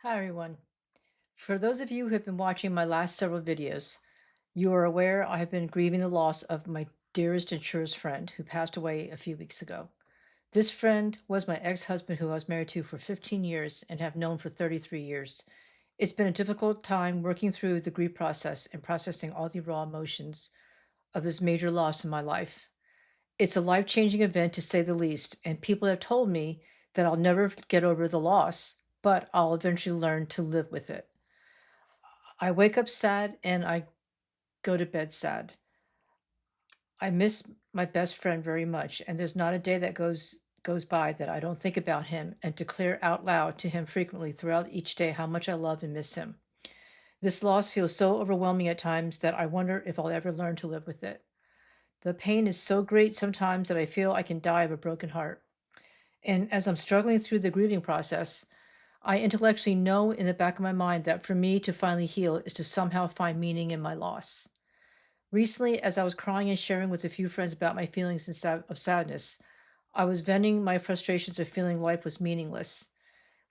Hi, everyone. For those of you who have been watching my last several videos, you are aware I have been grieving the loss of my dearest and truest friend who passed away a few weeks ago. This friend was my ex-husband who I was married to for 15 years and have known for 33 years. It's been a difficult time working through the grief process and processing all the raw emotions of this major loss in my life. It's a life-changing event to say the least, and people have told me that I'll never get over the loss, but I'll eventually learn to live with it. I wake up sad and I go to bed sad. I miss my best friend very much, and there's not a day that goes by that I don't think about him and declare out loud to him frequently throughout each day how much I love and miss him. This loss feels so overwhelming at times that I wonder if I'll ever learn to live with it. The pain is so great sometimes that I feel I can die of a broken heart. And as I'm struggling through the grieving process, I intellectually know in the back of my mind that for me to finally heal is to somehow find meaning in my loss. Recently, as I was crying and sharing with a few friends about my feelings of sadness, I was venting my frustrations of feeling life was meaningless.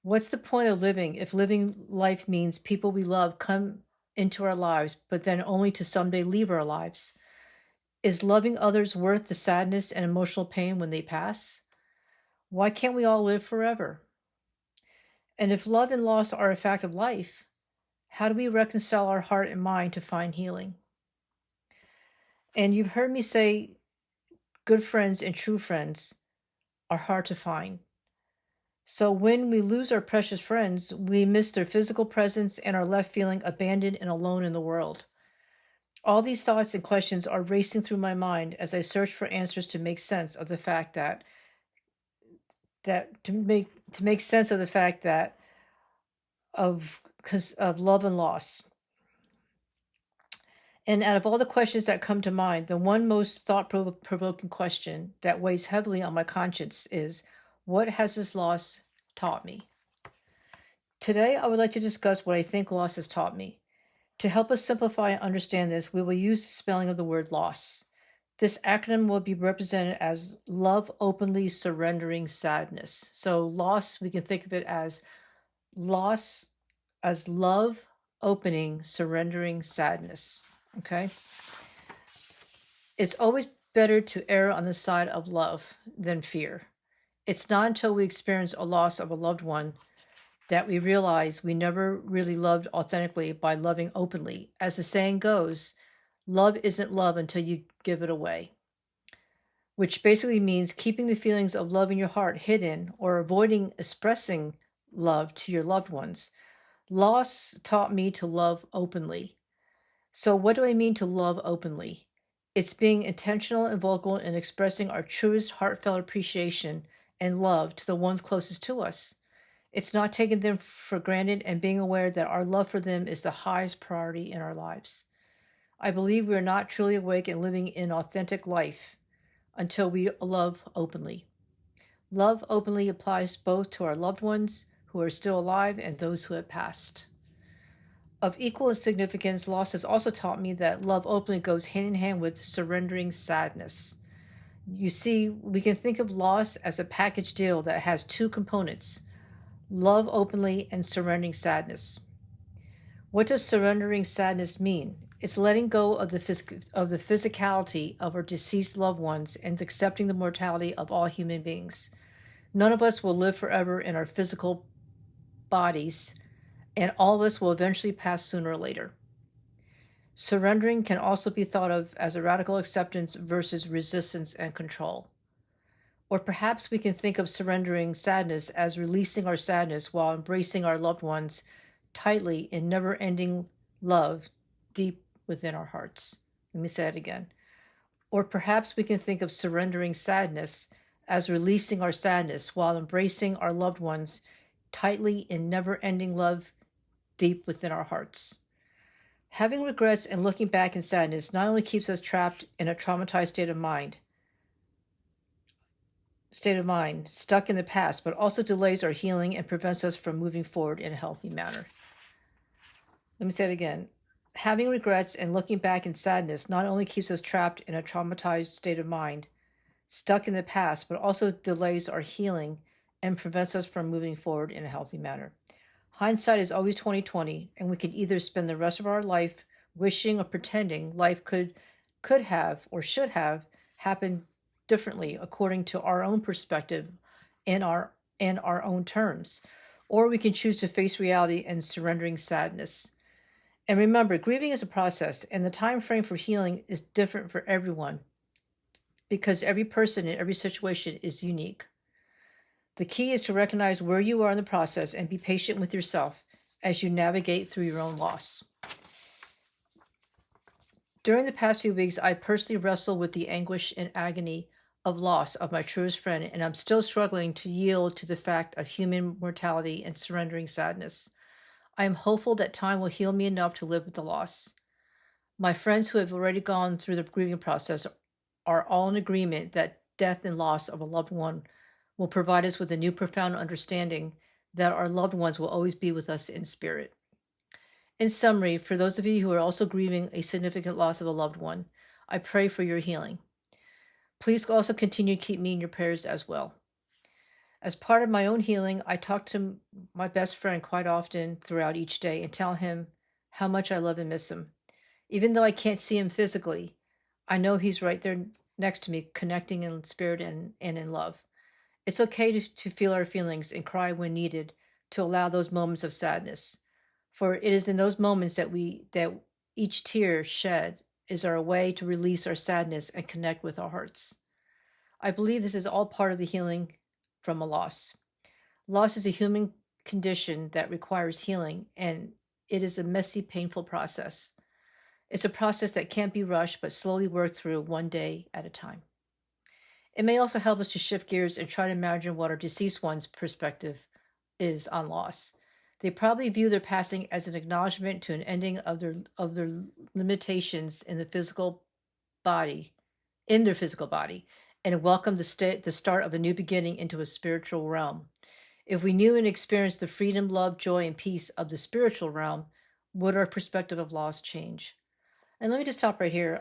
What's the point of living if living life means people we love come into our lives, but then only to someday leave our lives? Is loving others worth the sadness and emotional pain when they pass? Why can't we all live forever? And if love and loss are a fact of life, how do we reconcile our heart and mind to find healing? And you've heard me say good friends and true friends are hard to find. So when we lose our precious friends, we miss their physical presence and are left feeling abandoned and alone in the world. All these thoughts and questions are racing through my mind as I search for answers to make sense of the fact that of love and loss. And out of all the questions that come to mind, the one most thought-provoking question that weighs heavily on my conscience is, what has this loss taught me? Today, I would like to discuss what I think loss has taught me. To help us simplify and understand this, we will use the spelling of the word loss. This acronym will be represented as love openly surrendering sadness. So loss, we can think of it as loss as love opening surrendering sadness. Okay? It's always better to err on the side of love than fear. It's not until we experience a loss of a loved one that we realize we never really loved authentically by loving openly. As the saying goes, love isn't love until you give it away, which basically means keeping the feelings of love in your heart hidden or avoiding expressing love to your loved ones. Loss taught me to love openly. So, what do I mean to love openly? It's being intentional and vocal in expressing our truest heartfelt appreciation and love to the ones closest to us. It's not taking them for granted and being aware that our love for them is the highest priority in our lives. I believe we are not truly awake and living in authentic life until we love openly. Love openly applies both to our loved ones who are still alive and those who have passed. Of equal significance, loss has also taught me that love openly goes hand in hand with surrendering sadness. You see, we can think of loss as a package deal that has two components: love openly and surrendering sadness. What does surrendering sadness mean? It's letting go of the physicality of our deceased loved ones and accepting the mortality of all human beings. None of us will live forever in our physical bodies, and all of us will eventually pass sooner or later. Surrendering can also be thought of as a radical acceptance versus resistance and control. Or perhaps we can think of surrendering sadness as releasing our sadness while embracing our loved ones tightly in never ending love deep within our hearts. Let me say it again. Or perhaps we can think of surrendering sadness as releasing our sadness while embracing our loved ones tightly in never ending love deep within our hearts. Having regrets and looking back in sadness not only keeps us trapped in a traumatized state of mind, stuck in the past, but also delays our healing and prevents us from moving forward in a healthy manner. Let me say it again. Having regrets and looking back in sadness not only keeps us trapped in a traumatized state of mind, stuck in the past, but also delays our healing and prevents us from moving forward in a healthy manner. Hindsight is always 2020, and we can either spend the rest of our life wishing or pretending life could have or should have happened differently according to our own perspective and our own terms. Or we can choose to face reality and surrendering sadness. And remember, grieving is a process, and the time frame for healing is different for everyone because every person in every situation is unique. The key is to recognize where you are in the process and be patient with yourself as you navigate through your own loss. During the past few weeks, I personally wrestled with the anguish and agony of loss of my truest friend, and I'm still struggling to yield to the fact of human mortality and surrendering sadness. I am hopeful that time will heal me enough to live with the loss. My friends who have already gone through the grieving process are all in agreement that death and loss of a loved one will provide us with a new profound understanding that our loved ones will always be with us in spirit. In summary, for those of you who are also grieving a significant loss of a loved one, I pray for your healing. Please also continue to keep me in your prayers as well. As part of my own healing, I talk to my best friend quite often throughout each day and tell him how much I love and miss him. Even though I can't see him physically, I know he's right there next to me, connecting in spirit and in love. It's okay to feel our feelings and cry when needed, to allow those moments of sadness. For it is in those moments that each tear shed is our way to release our sadness and connect with our hearts. I believe this is all part of the healing from a loss. Loss is a human condition that requires healing, and it is a messy, painful process. It's a process that can't be rushed, but slowly worked through one day at a time. It may also help us to shift gears and try to imagine what our deceased one's perspective is on loss. They probably view their passing as an acknowledgement to an ending of their limitations in their physical body, and welcome the start of a new beginning into a spiritual realm. If we knew and experienced the freedom, love, joy, and peace of the spiritual realm, would our perspective of loss change? And let me just stop right here.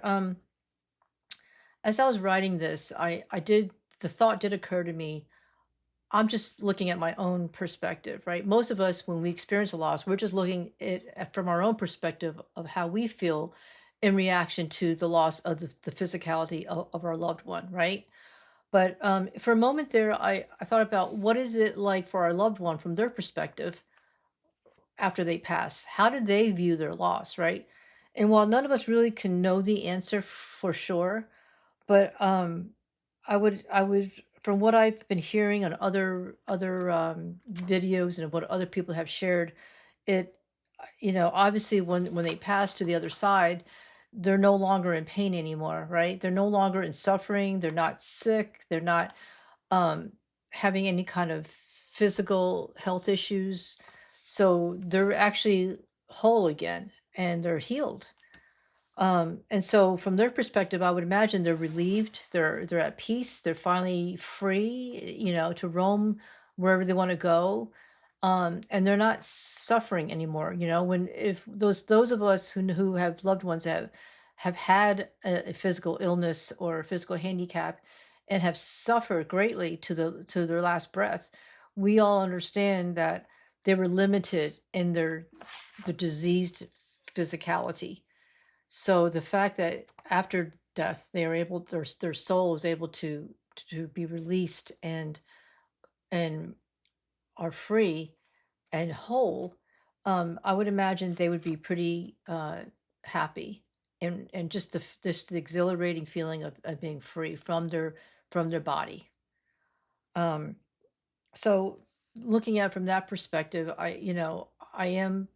As I was writing this, the thought did occur to me. I'm just looking at my own perspective, right? Most of us, when we experience a loss, we're just looking at from our own perspective of how we feel in reaction to the loss of the physicality of our loved one, right? But for a moment there, I thought about what is it like for our loved one from their perspective after they pass? How did they view their loss, right? And while none of us really can know the answer for sure, but I would, from what I've been hearing on other videos and what other people have shared, it, obviously when they pass to the other side, they're no longer in pain anymore, right? They're no longer in suffering. They're not sick. They're not having any kind of physical health issues. So they're actually whole again and they're healed. And so from their perspective, I would imagine they're relieved, they're at peace, they're finally free, to roam wherever they want to go. And they're not suffering anymore. When if those of us who have loved ones that have had a physical illness or a physical handicap and have suffered greatly to their last breath, we all understand that they were limited in their diseased physicality. So the fact that after death they are able, their soul is able to be released and are free and whole, I would imagine they would be pretty happy and just the exhilarating feeling of being free from their body. So looking at it from that perspective, I am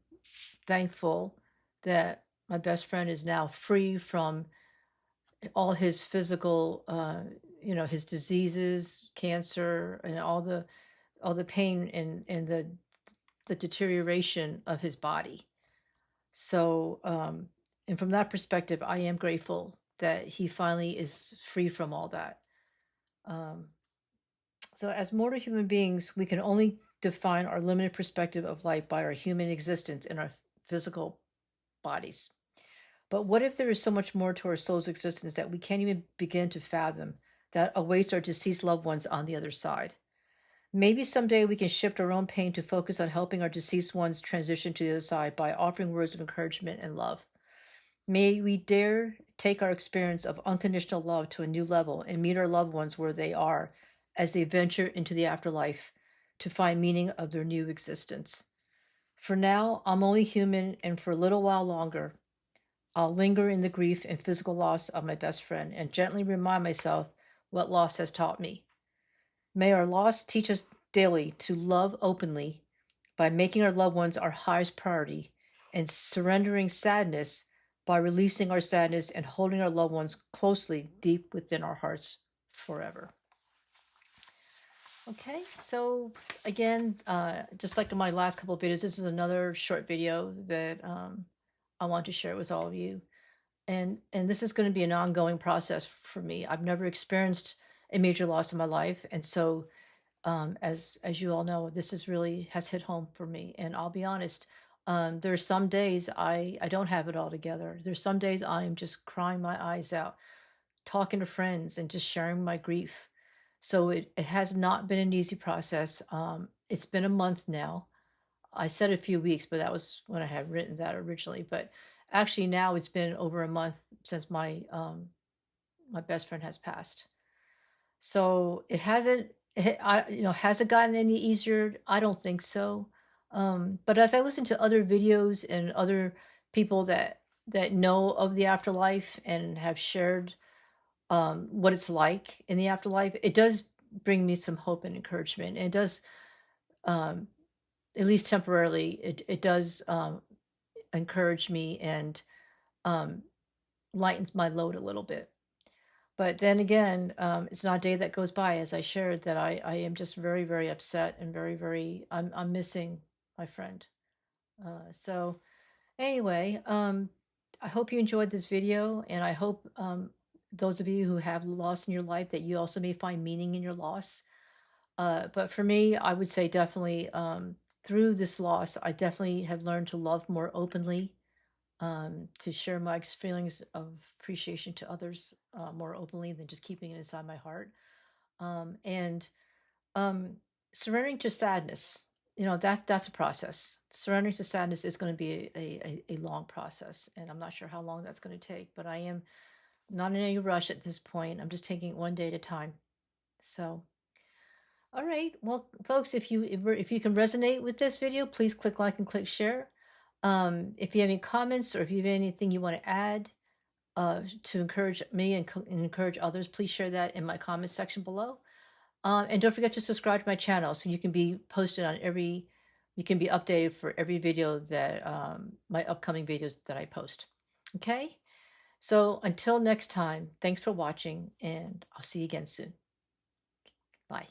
thankful that my best friend is now free from all his physical, his diseases, cancer, and all the pain and the deterioration of his body. So, and from that perspective, I am grateful that he finally is free from all that. So as mortal human beings, we can only define our limited perspective of life by our human existence in our physical bodies. But what if there is so much more to our soul's existence that we can't even begin to fathom that awaits our deceased loved ones on the other side? Maybe someday we can shift our own pain to focus on helping our deceased ones transition to the other side by offering words of encouragement and love. May we dare take our experience of unconditional love to a new level and meet our loved ones where they are as they venture into the afterlife to find meaning of their new existence. For now, I'm only human, and for a little while longer, I'll linger in the grief and physical loss of my best friend and gently remind myself what loss has taught me. May our loss teach us daily to love openly by making our loved ones our highest priority and surrendering sadness by releasing our sadness and holding our loved ones closely deep within our hearts forever. Okay, so again, just like in my last couple of videos, this is another short video that I want to share with all of you. And this is going to be an ongoing process for me. I've never experienced a major loss in my life, and so as you all know, this is really has hit home for me. And I'll be honest, there's some days I don't have it all together. There's some days I am just crying my eyes out, talking to friends and just sharing my grief. So it has not been an easy process. It's been a month now. I said a few weeks, but that was when I had written that originally. But actually now it's been over a month since my best friend has passed. So it hasn't, has it gotten any easier? I don't think so. But as I listen to other videos and other people that know of the afterlife and have shared what it's like in the afterlife, it does bring me some hope and encouragement. And it does, um, at least temporarily, it does encourage me and um, lightens my load a little bit. But then again, it's not a day that goes by, as I shared, that I am just very, very upset and very, very, I'm missing my friend. So anyway, I hope you enjoyed this video, and I hope those of you who have loss in your life that you also may find meaning in your loss. But for me, I would say definitely through this loss, I definitely have learned to love more openly, to share my feelings of appreciation to others more openly than just keeping it inside my heart. And um, surrendering to sadness, that's a process. Surrendering to sadness is going to be a long process, and I'm not sure how long that's going to take. But I am not in any rush at this point. I'm just taking it one day at a time. So, all right, well, folks, if you can resonate with this video, please click like and click share. If you have any comments or if you have anything you want to add to encourage me and encourage others, please share that in my comments section below. And don't forget to subscribe to my channel so you can be posted on you can be updated for every video that my upcoming videos that I post. Okay, so until next time, thanks for watching, and I'll see you again soon. Bye.